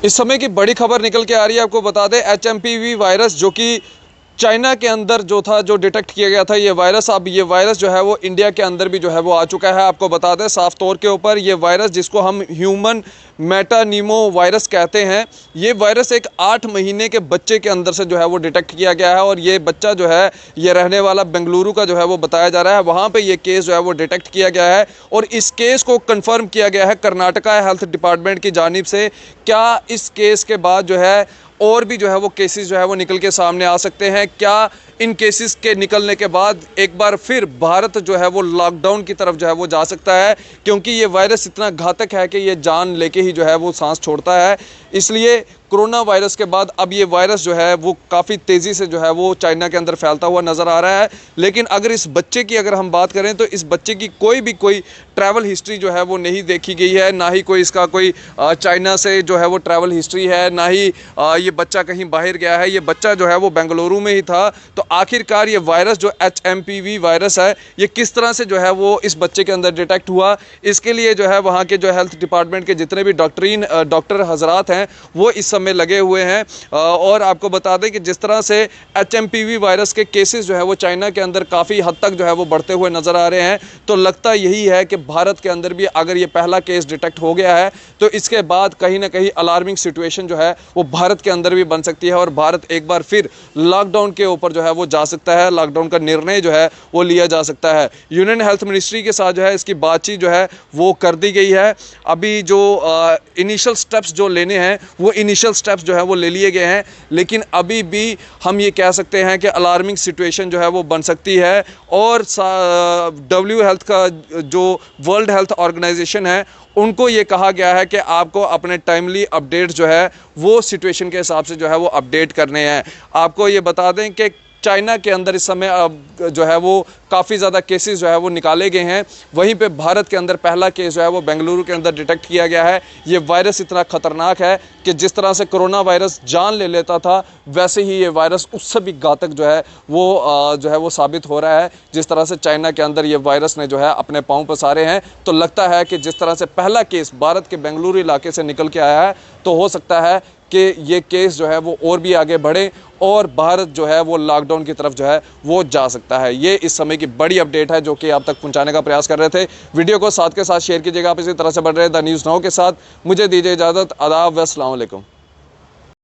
इस समय की बड़ी खबर निकल के आ रही है, आपको बता दें HMPV वायरस जो कि चाइना के अंदर जो था, जो डिटेक्ट किया गया था ये वायरस, अब ये वायरस जो है वो इंडिया के अंदर भी जो है वो आ चुका है। आपको बता दें साफ तौर के ऊपर ये वायरस जिसको हम ह्यूमन मेटानीमो वायरस कहते हैं, ये वायरस एक 8 महीने के बच्चे के अंदर से जो है वो डिटेक्ट किया गया है। और ये बच्चा जो है ये रहने वाला बेंगलुरु का जो है वो बताया जा रहा है, वहाँ पर ये केस जो है वो डिटेक्ट किया गया है। और इस केस को कन्फर्म किया गया है कर्नाटका हेल्थ डिपार्टमेंट की जानिब से। क्या इस केस के बाद जो है और भी जो है वो केसेस जो है वो निकल के सामने आ सकते हैं? क्या इन केसेस के निकलने के बाद एक बार फिर भारत जो है वो लॉकडाउन की तरफ जो है वो जा सकता है? क्योंकि ये वायरस इतना घातक है कि ये जान लेके ही जो है वो सांस छोड़ता है। इसलिए कोरोना वायरस के बाद अब ये वायरस जो है वो काफ़ी तेज़ी से जो है वो चाइना के अंदर फैलता हुआ नज़र आ रहा है। लेकिन अगर इस बच्चे की अगर हम बात करें तो इस बच्चे की कोई ट्रैवल हिस्ट्री जो है वो नहीं देखी गई है, ना ही कोई इसका कोई चाइना से जो है वो ट्रैवल हिस्ट्री है, ना ही ये बच्चा कहीं बाहर गया है। ये बच्चा जो है वो बेंगलुरु में ही था। तो आखिरकार ये वायरस जो HMPV वायरस है ये किस तरह से जो है वो इस बच्चे के अंदर डिटेक्ट हुआ, इसके लिए जो है वहाँ के जो हेल्थ डिपार्टमेंट के जितने भी डॉक्टर हजरात हैं वो इस में लगे हुए हैं। और आपको बता दें कि जिस तरह से HMPV वायरस के केसेस जो है वो चाइना के अंदर काफ़ी हद तक जो है वो बढ़ते हुए नज़र आ रहे हैं, तो लगता यही है कि भारत के अंदर भी अगर ये पहला केस डिटेक्ट हो गया है तो इसके बाद कहीं ना कहीं अलार्मिंग सिचुएशन जो है वो भारत के अंदर भी बन सकती है और भारत एक बार फिर लॉकडाउन के ऊपर जो है वो जा सकता है। लॉकडाउन का निर्णय जो है वो लिया जा सकता है। यूनियन हेल्थ मिनिस्ट्री के साथ जो है इसकी बातचीत जो है वो कर दी गई है। अभी जो इनिशियल स्टेप्स जो लेने हैं वो इनिशियल स्टेप्स जो है वो ले लिए गए हैं, लेकिन अभी भी हम ये कह सकते हैं कि अलार्मिंग सिचुएशन जो है वो बन सकती है। और डब्ल्यू हेल्थ का जो वर्ल्ड हेल्थ ऑर्गेनाइजेशन है उनको ये कहा गया है कि आपको अपने टाइमली अपडेट जो है वो सिचुएशन के हिसाब से जो है वो अपडेट करने हैं। आपको ये बता दें कि चाइना के अंदर इस समय अब जो है वो काफ़ी ज़्यादा केसेस जो है वो निकाले गए हैं। वहीं पे भारत के अंदर पहला केस जो है वो बेंगलुरु के अंदर डिटेक्ट किया गया है। ये वायरस इतना ख़तरनाक है कि जिस तरह से कोरोना वायरस जान ले लेता था वैसे ही ये वायरस उससे भी घातक जो है वो साबित हो रहा है। जिस तरह से चाइना के अंदर ये वायरस ने जो है अपने पाँव पसारे हैं, तो लगता है कि जिस तरह से पहला केस भारत के बेंगलुरु इलाके से निकल के आया है तो हो सकता है कि ये केस जो है वो और भी आगे बढ़े और भारत जो है वो लॉकडाउन की तरफ जो है वो जा सकता है। ये इस समय की बड़ी अपडेट है जो कि आप तक पहुंचाने का प्रयास कर रहे थे। वीडियो को साथ के साथ शेयर कीजिएगा। आप इसी तरह से बढ़ रहे द न्यूज़ नाउ के साथ। मुझे दीजिए इजाज़त। आदाब व अस्सलाम वालेकुम।